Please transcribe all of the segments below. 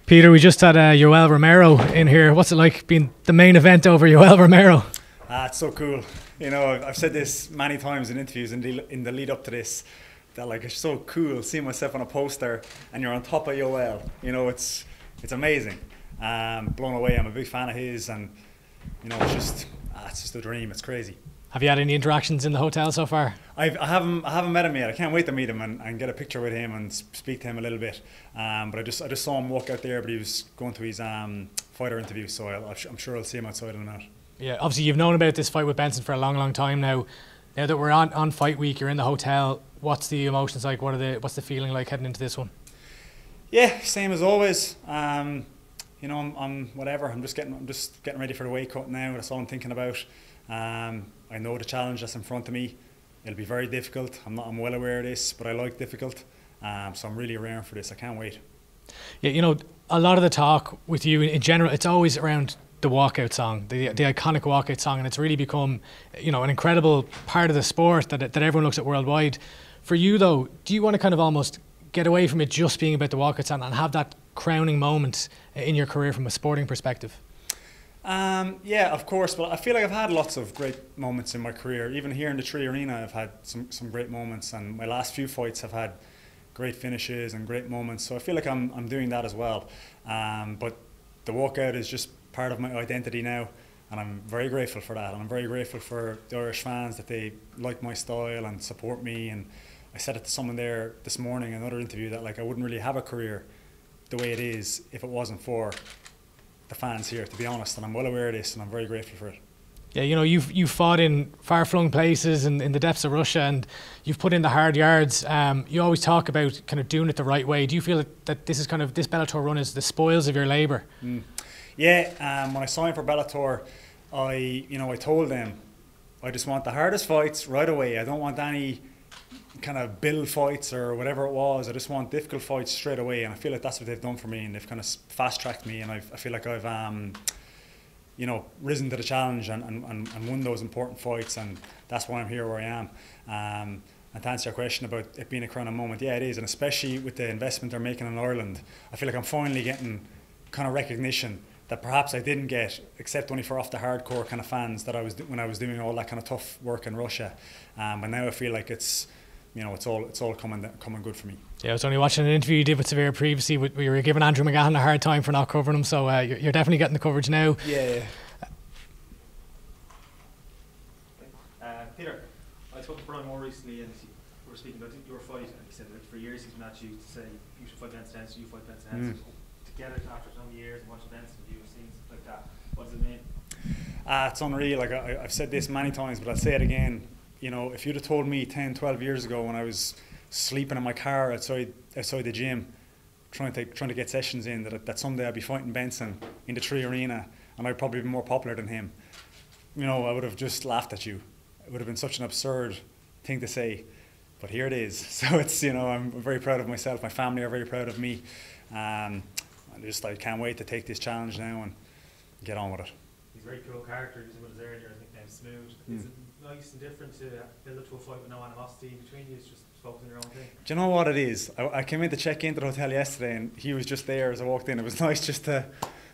Peter, we just had Yoel Romero in here. What's it like being the main event over Yoel Romero? It's so cool. You know, I've said this many times in interviews in the lead up to this, that like it's so cool seeing myself on a poster and you're on top of Yoel. You know, it's amazing. Blown away. I'm a big fan of his, and you know, it's just a dream. It's crazy. Have you had any interactions in the hotel so far? I haven't met him yet. I can't wait to meet him and get a picture with him and speak to him a little bit. But I just saw him walk out there, but he was going to his fighter interview, so I'm sure I'll see him outside in a minute. Yeah, obviously you've known about this fight with Benson for a long time now. Now that we're on fight week, you're in the hotel. What's the emotions like? What's the feeling like heading into this one? Yeah, same as always. You know, I'm whatever. I'm just getting ready for the weight cut now. That's all I'm thinking about. I know the challenge that's in front of me. It'll be very difficult. I'm well aware of this, but I like difficult. So I'm really raring for this. I can't wait. Yeah, you know, a lot of the talk with you in general, it's always around the walkout song, the iconic walkout song, and it's really become, you know, an incredible part of the sport that everyone looks at worldwide. For you though, do you want to kind of almost get away from it just being about the walkout song and have that crowning moment in your career from a sporting perspective? Yeah, of course. But I feel like I've had lots of great moments in my career. Even here in the Tree Arena, I've had some great moments, and my last few fights have had great finishes and great moments. So I feel like I'm doing that as well. But the walkout is just part of my identity now, and I'm very grateful for that. And I'm very grateful for the Irish fans that they like my style and support me. And I said it to someone there this morning in another interview that like I wouldn't really have a career the way it is if it wasn't for the fans here, to be honest, and I'm well aware of this, and I'm very grateful for it. Yeah, you know, you've fought in far-flung places and in the depths of Russia, and you've put in the hard yards. You always talk about kind of doing it the right way. Do you feel that this Bellator run is the spoils of your labour? Yeah, when I signed for Bellator, I told them I just want the hardest fights right away. I don't want any kind of build fights or whatever it was. I just want difficult fights straight away, and I feel like that's what they've done for me, and they've kind of fast-tracked me, and I feel like I've you know, risen to the challenge and won those important fights, and that's why I'm here where I am. And to answer your question about it being a crowning moment, yeah, it is, and especially with the investment they're making in Ireland, I feel like I'm finally getting kind of recognition that perhaps I didn't get, except only for off the hardcore kind of fans that when I was doing all that kind of tough work in Russia. But now I feel like it's, you know, it's all coming good for me. Yeah, I was only watching an interview you did with Severe previously. We were giving Andrew McGahan a hard time for not covering him, so you're definitely getting the coverage now. Yeah. Peter, I spoke to Brian Moore recently, and we were speaking about your fight, and he said that for years he's been at you to say you should fight Benson Henson, you fight Benson Henson. To get it after so many years and watching Benson, you were seeing stuff like that. What does it mean? It's unreal. Like I've said this many times, but I'll say it again. You know, if you'd have told me 10, 12 years ago when I was sleeping in my car outside the gym, trying to get sessions in, that someday I'd be fighting Benson in the Tree Arena, and I'd probably be more popular than him, you know, I would have just laughed at you. It would have been such an absurd thing to say, but here it is. So it's, you know, I'm very proud of myself. My family are very proud of me. I can't wait to take this challenge now and get on with it. He's a very cool character. Using what his earlier nickname Smooth. Is it nice and different to build up to a fight with no animosity between you? It's just focusing on your own thing. Do you know what it is? I came in to check into the hotel yesterday, and he was just there as I walked in. It was nice just to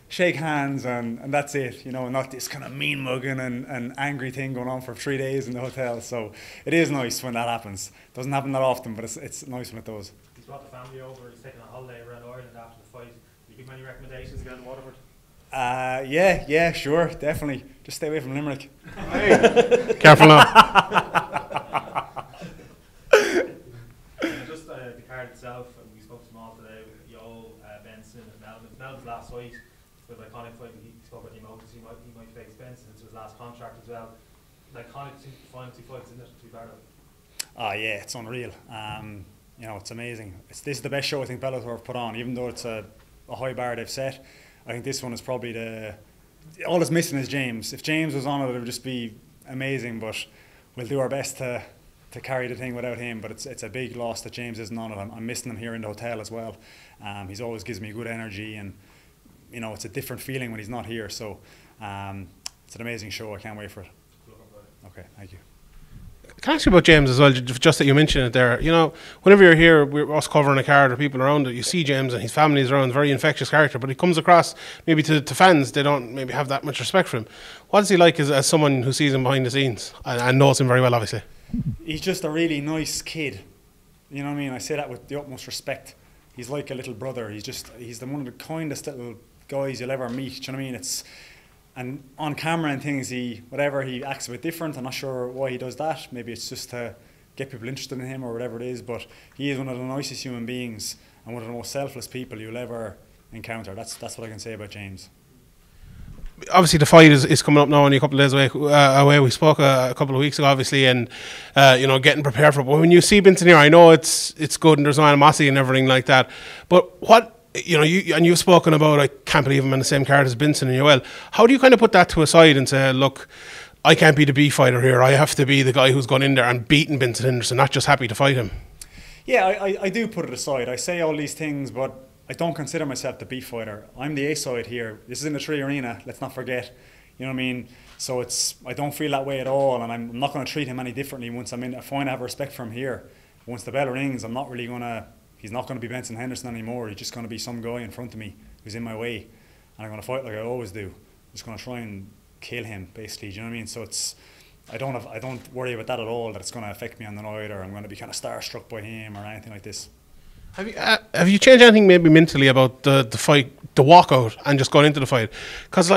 shake hands and that's it, you know, not this kind of mean mugging and angry thing going on for 3 days in the hotel. So it is nice when that happens. Doesn't happen that often, but it's nice when it does. He's brought the family over. He's taken a holiday around Ireland after the fight. Do you give him any recommendations to get in Waterford? Yeah, sure, definitely. Just stay away from Limerick. Hey. Careful now. Just the card itself, we spoke to them all today with Yoel, Benson and Melvin. Melvin's last fight was an iconic fight. He spoke about the emotions. He might face Benson into his last contract as well. An iconic final two fights, isn't it, to be part of? Yeah, it's unreal. You know, it's amazing. This is the best show I think Bellator have put on, even though it's a high bar they've set. I think this one is probably all it's missing is James. If James was on it, it would just be amazing, but we'll do our best to carry the thing without him. But it's a big loss that James isn't on it. I'm missing him here in the hotel as well. He's always gives me good energy, and you know, it's a different feeling when he's not here. So it's an amazing show. I can't wait for it. Okay, thank you. Can I ask you about James as well, just that you mentioned it there? You know, whenever you're here, we're us covering a card or people around it, you see James and his family is around, very infectious character, but he comes across, maybe to fans, they don't maybe have that much respect for him. What is he like as someone who sees him behind the scenes and knows him very well, obviously? He's just a really nice kid. You know what I mean? I say that with the utmost respect. He's like a little brother. He's one of the kindest little guys you'll ever meet. Do you know what I mean? And on camera and things, he acts a bit different. I'm not sure why he does that. Maybe it's just to get people interested in him or whatever it is. But he is one of the nicest human beings and one of the most selfless people you'll ever encounter. That's what I can say about James. Obviously, the fight is coming up now, only a couple of days away. We spoke a couple of weeks ago, obviously, and getting prepared for it. But when you see Vincent here, I know it's good and there's no animosity and everything like that. But what? You've spoken about, I can't believe I'm in the same card as Vincent and Yoel. How do you kind of put that to a side and say, look, I can't be the B fighter here. I have to be the guy who's gone in there and beaten Vincent Henderson, not just happy to fight him? Yeah, I do put it aside. I say all these things, but I don't consider myself the B fighter. I'm the A side here. This is in the Tree Arena, let's not forget. You know what I mean? So I don't feel that way at all, and I'm not going to treat him any differently once I'm in. I find I have respect for him here. Once the bell rings, I'm not really going to... He's not going to be Benson Henderson anymore. He's just going to be some guy in front of me who's in my way. And I'm going to fight like I always do. I'm just going to try and kill him, basically. Do you know what I mean? So I don't worry about that at all, that it's going to affect me on the night or I'm going to be kind of starstruck by him or anything like this. Have you changed anything maybe mentally about the fight, the walkout, and just going into the fight? Because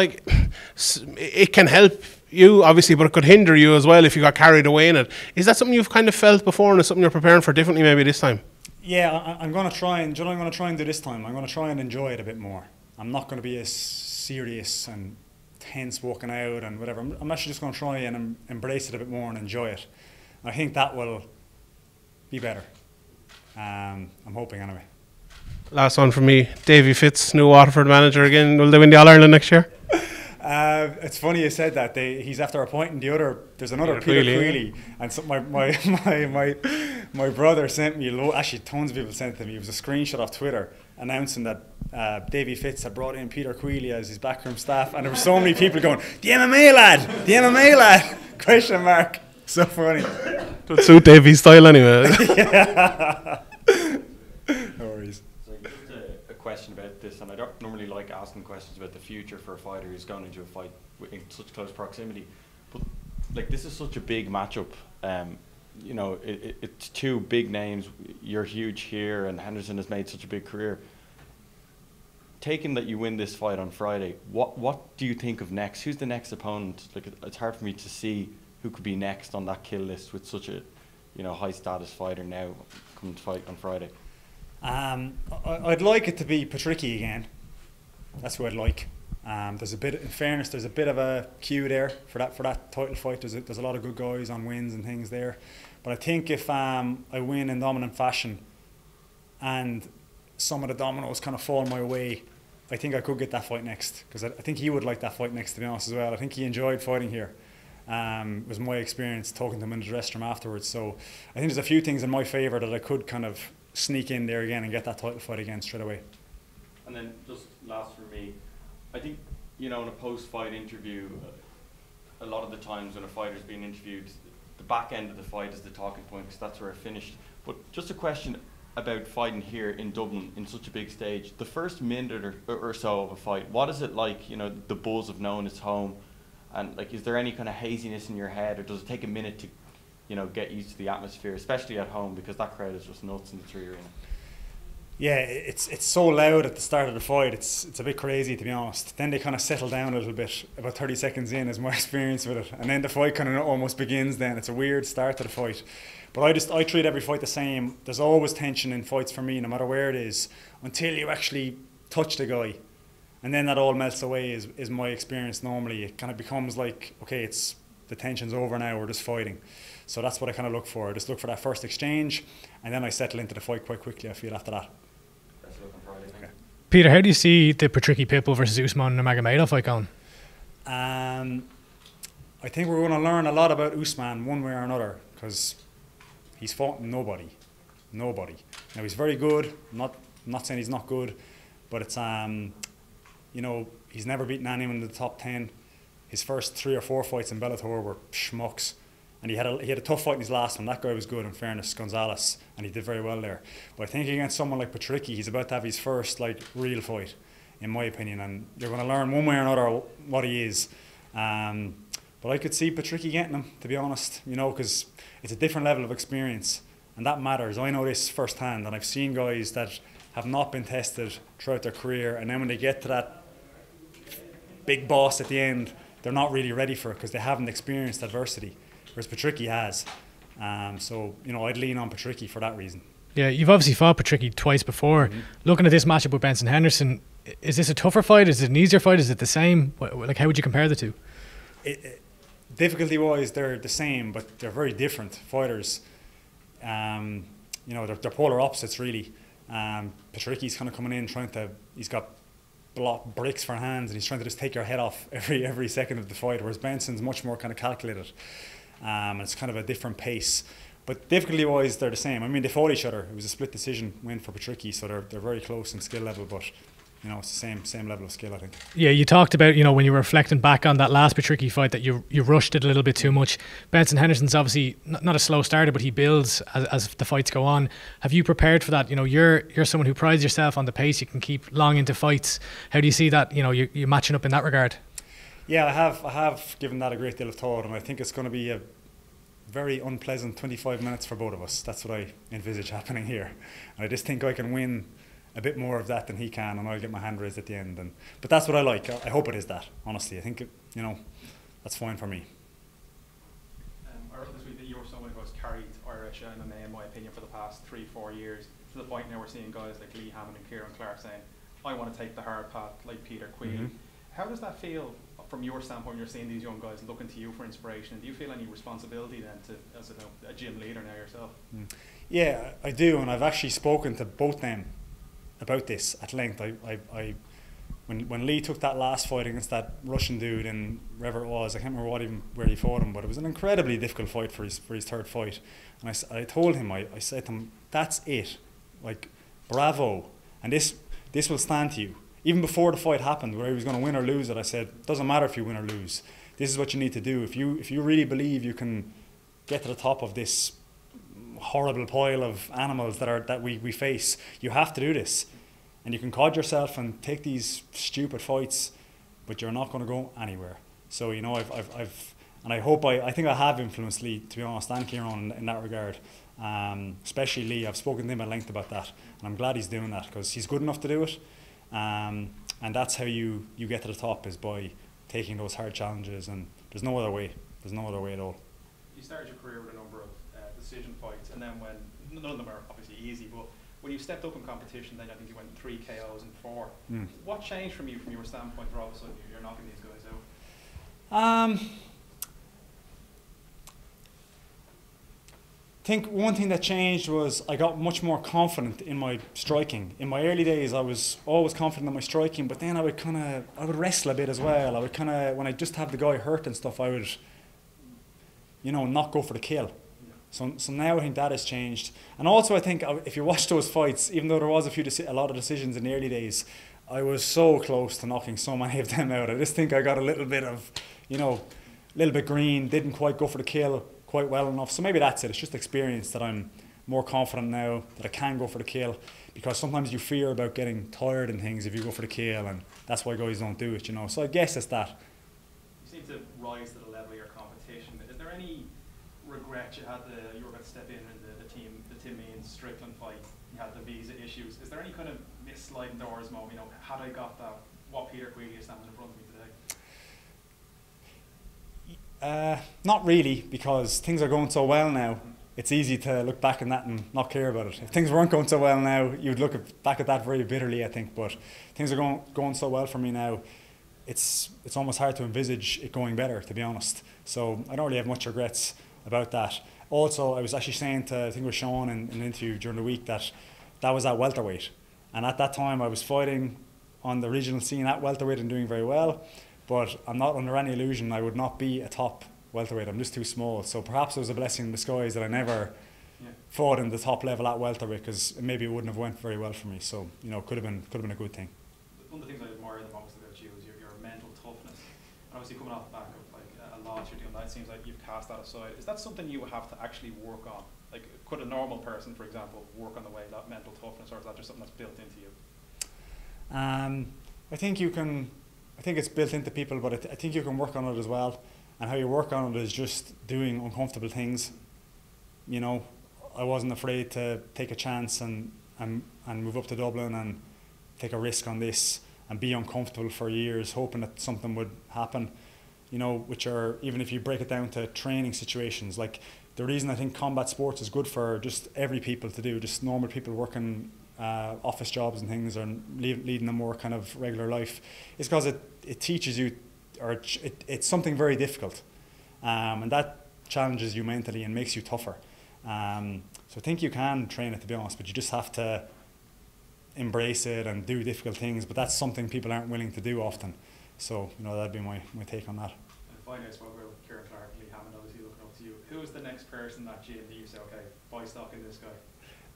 it can help you obviously, but it could hinder you as well if you got carried away in it. Is that something you've kind of felt before, and is something you're preparing for differently maybe this time? Yeah, I'm going to try and, do you know what I'm going to try and do this time? I'm going to try and enjoy it a bit more. I'm not going to be as serious and tense walking out and whatever. I'm actually just going to try and embrace it a bit more and enjoy it. And I think that will be better. I'm hoping anyway. Last one from me. Davy Fitz, new Waterford manager again. Will they win the All-Ireland next year? It's funny you said that. He's after appointing there's another Peter Queally, and so my brother sent me, actually tons of people sent it to me. It was a screenshot off Twitter announcing that Davy Fitz had brought in Peter Queally as his backroom staff, and there were so many people going, the MMA lad, question mark. So funny. Don't suit Davy's style anyway. Yeah. No worries. So just a question about this, and I don't normally like asking questions about the future for a fighter who's gone into a fight in such close proximity, but like this is such a big matchup. It's two big names. You're huge here, and Henderson has made such a big career. Taking that you win this fight on Friday, what do you think of next? Who's the next opponent? Like, it's hard for me to see who could be next on that kill list with such a high status fighter now coming to fight on Friday. I'd like it to be Patricky again. That's who I'd like. There's a bit, in fairness, there's a bit of a queue there for that title fight. There's a lot of good guys on wins and things there. But I think if I win in dominant fashion and some of the dominoes kind of fall my way, I think I could get that fight next, because I think he would like that fight next, to be honest, as well. I think he enjoyed fighting here. It was my experience talking to him in the dressing room afterwards. So I think there's a few things in my favour that I could kind of sneak in there again and get that title fight again straight away. And then just last for me, I think, in a post-fight interview, a lot of the times when a fighter's being interviewed, the back end of the fight is the talking point, because that's where it finished. But just a question about fighting here in Dublin in such a big stage. The first minute or so of a fight, what is it like, the buzz of knowing it's home? And is there any kind of haziness in your head, or does it take a minute to, get used to the atmosphere, especially at home, because that crowd is just nuts in the Tree Arena? Yeah, it's so loud at the start of the fight. It's a bit crazy, to be honest. Then they kind of settle down a little bit. About 30 seconds in is my experience with it, and then the fight kind of almost begins. Then it's a weird start to the fight, but I treat every fight the same. There's always tension in fights for me, no matter where it is, until you actually touch the guy. And then that all melts away is my experience normally. It kind of becomes like, okay, the tension's over now, we're just fighting. So that's what I kind of look for. I just look for that first exchange, and then I settle into the fight quite quickly, I feel, after that. That's looking Friday. Okay. Peter, how do you see the Patricky Pitbull versus Usman Nurmagomedov fight going? I think we're going to learn a lot about Usman one way or another, because he's fought nobody. Now, he's very good. I'm not saying he's not good, but it's... he's never beaten anyone in the top 10. His first 3 or 4 fights in Bellator were schmucks. And he had a tough fight in his last one. That guy was good, in fairness, Gonzalez, and he did very well there. But I think against someone like Patricky, he's about to have his first like real fight, in my opinion, and you're going to learn one way or another what he is. But I could see Patricky getting him, to be honest, you know, because it's a different level of experience, and that matters. I know this firsthand, and I've seen guys that have not been tested throughout their career, and then when they get to that big boss at the end, they're not really ready for it because they haven't experienced adversity, whereas Patricky has. So, you know, I'd lean on Patricky for that reason. Yeah, you've obviously fought Patricky twice before. Looking at this matchup with Benson Henderson, is this a tougher fight? Is it an easier fight? Is it the same? Like, how would you compare the two? Difficulty-wise, they're the same, but they're very different fighters. You know, they're polar opposites, really. Patricky's kind of coming in he's got bricks for hands, and he's trying to just take your head off every second of the fight, whereas Benson's much more kind of calculated. And it's kind of a different pace. But difficulty-wise, they're the same. I mean, they fought each other. It was a split decision win for Patricky, so they're very close in skill level, but you know, it's the same level of skill, I think. Yeah, you talked about, you know, when you were reflecting back on that last Patricky fight that you rushed it a little bit too much. Benson Henderson's obviously not a slow starter, but he builds as the fights go on. Have you prepared for that? You know, you're someone who prides yourself on the pace you can keep long into fights. How do you see that, you know, you're matching up in that regard? Yeah, I have given that a great deal of thought, and I think it's going to be a very unpleasant 25 minutes for both of us. That's what I envisage happening here. And I just think I can win a bit more of that than he can, and I'll get my hand raised at the end. But that's what I like. I hope it is that, honestly. I think, you know, that's fine for me. I read this week that you were someone who has carried Irish MMA, in my opinion, for the past 3-4 years, to the point now we're seeing guys like Lee Hammond and Kieran Clark saying, I want to take the hard path, like Peter Queally. How does that feel from your standpoint? You're seeing these young guys looking to you for inspiration. Do you feel any responsibility then as a gym leader now yourself? Yeah, I do, and I've actually spoken to both them about this at length. When Lee took that last fight against that Russian dude in wherever it was, I can't remember where he fought him, but it was an incredibly difficult fight for his third fight. And I told him, I said to him, that's it, like, bravo, and this will stand to you. Even before the fight happened, where he was going to win or lose it, I said, doesn't matter if you win or lose. This is what you need to do. If you really believe you can get to the top of this horrible pile of animals that we face, you have to do this. And you can cod yourself and take these stupid fights, but you're not going to go anywhere. So, you know, I think I have influenced Lee, to be honest, and Kieran in that regard. Especially Lee. I've spoken to him at length about that, and I'm glad he's doing that because he's good enough to do it. And that's how you get to the top, is by taking those hard challenges, and there's no other way. There's no other way at all. You started your career with a number of decision fights, and then when none of them are obviously easy, but when you stepped up in competition, then I think you went 3 KOs and 4. What changed from your standpoint where all of a sudden you're knocking these guys out? I think one thing that changed was I got much more confident in my striking. In my early days, I was always confident in my striking, but then I would wrestle a bit as well. I would when I just have the guy hurt and stuff, I would, you know, not go for the kill. So now I think that has changed. And also I think if you watch those fights, even though there was a lot of decisions in the early days, I was so close to knocking so many of them out. I just think I got a little bit of, you know, a little bit green, didn't quite go for the kill quite well enough. So maybe that's it. It's just experience that I'm more confident now that I can go for the kill, because sometimes you fear about getting tired and things if you go for the kill, and that's why guys don't do it, you know. So I guess it's that. You seem to rise to the level of your competition. Is there any regret you were going to step in the Tim Means Strickland fight? You had the visa issues. Is there any kind of sliding doors moment? You know, had I got that, what Peter Queally is standing in front of me today? Not really, because things are going so well now. It's easy to look back on that and not care about it. If things weren't going so well now, you'd look back at that very bitterly, I think. But things are going so well for me now. It's almost hard to envisage it going better, to be honest. So I don't really have much regrets about that. Also, I was actually saying to, I think it was Sean in an interview during the week, that was at welterweight. And at that time I was fighting on the regional scene at welterweight and doing very well. But I'm not under any illusion I would not be a top welterweight. I'm just too small. So perhaps it was a blessing in disguise that I never fought in the top level at welterweight, because maybe it wouldn't have went very well for me. So, you know, could have been a good thing. One of the things I admire the most about you is your mental toughness. And obviously coming off the back of like a loss, you're doing that. It seems like you've cast that aside. Is that something you have to actually work on? Like, could a normal person, for example, work on the way that mental toughness, or is that just something that's built into you? I think you can. I think it's built into people, but I think you can work on it as well. And how you work on it is just doing uncomfortable things. You know, I wasn't afraid to take a chance and move up to Dublin and take a risk on this and be uncomfortable for years, hoping that something would happen. You know, which are, even if you break it down to training situations, like the reason I think combat sports is good for just every people to do, just normal people working office jobs and things, or leading a more kind of regular life, is because it teaches you, or it's something very difficult, and that challenges you mentally and makes you tougher. So I think you can train it, to be honest, but you just have to embrace it and do difficult things, but that's something people aren't willing to do often. So, you know, that'd be my take on that. And finally, I spoke about Kieran Clark, Lee Hammond, obviously looking up to you. Who is the next person that gym that you say, okay, buy stock in this guy?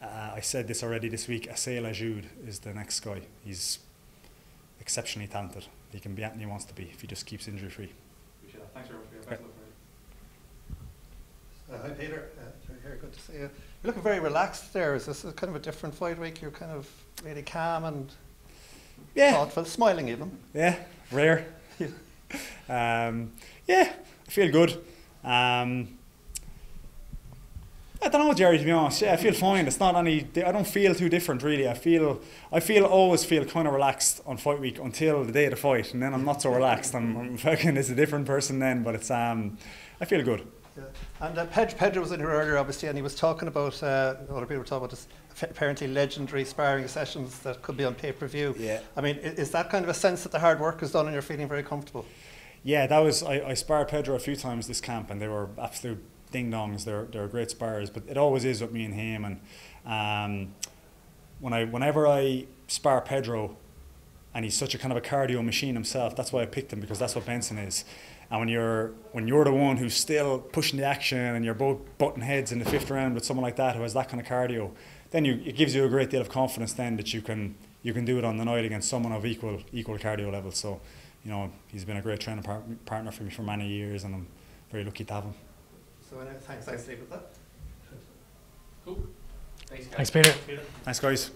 I said this already this week. Asela Jude is the next guy. He's exceptionally talented. He can be anything he wants to be if he just keeps injury free. Appreciate that. Thanks very much for your best luck. Hi Peter, Jerry here, good to see you. You're looking very relaxed there. Is this a kind of a different fight week? You're kind of really calm and thoughtful, smiling even. Yeah, rare. Yeah, I feel good. I don't know, Jerry, to be honest. Yeah, I feel fine. It's not any, I don't feel too different really. Always feel kind of relaxed on fight week until the day of the fight, and then I'm not so relaxed. I'm fucking, it's a different person then, but it's, I feel good. Yeah. And Pedro was in here earlier, obviously, and he was talking about, other people were talking about this apparently legendary sparring sessions that could be on pay-per-view. Yeah. I mean, is that kind of a sense that the hard work is done and you're feeling very comfortable? Yeah, that was, I sparred Pedro a few times this camp, and they were absolute ding-dongs. They're great sparers, but it always is with me and him. And whenever I spar Pedro, and he's such a kind of a cardio machine himself, that's why I picked him, because that's what Benson is. And when you're the one who's still pushing the action and you're both butting heads in the 5th round with someone like that who has that kind of cardio, then it gives you a great deal of confidence then that you can do it on the night against someone of equal cardio level. So, you know, he's been a great training partner for me for many years, and I'm very lucky to have him. So thanks, Steve, with that. Cool. Thanks, Peter. Thanks, guys.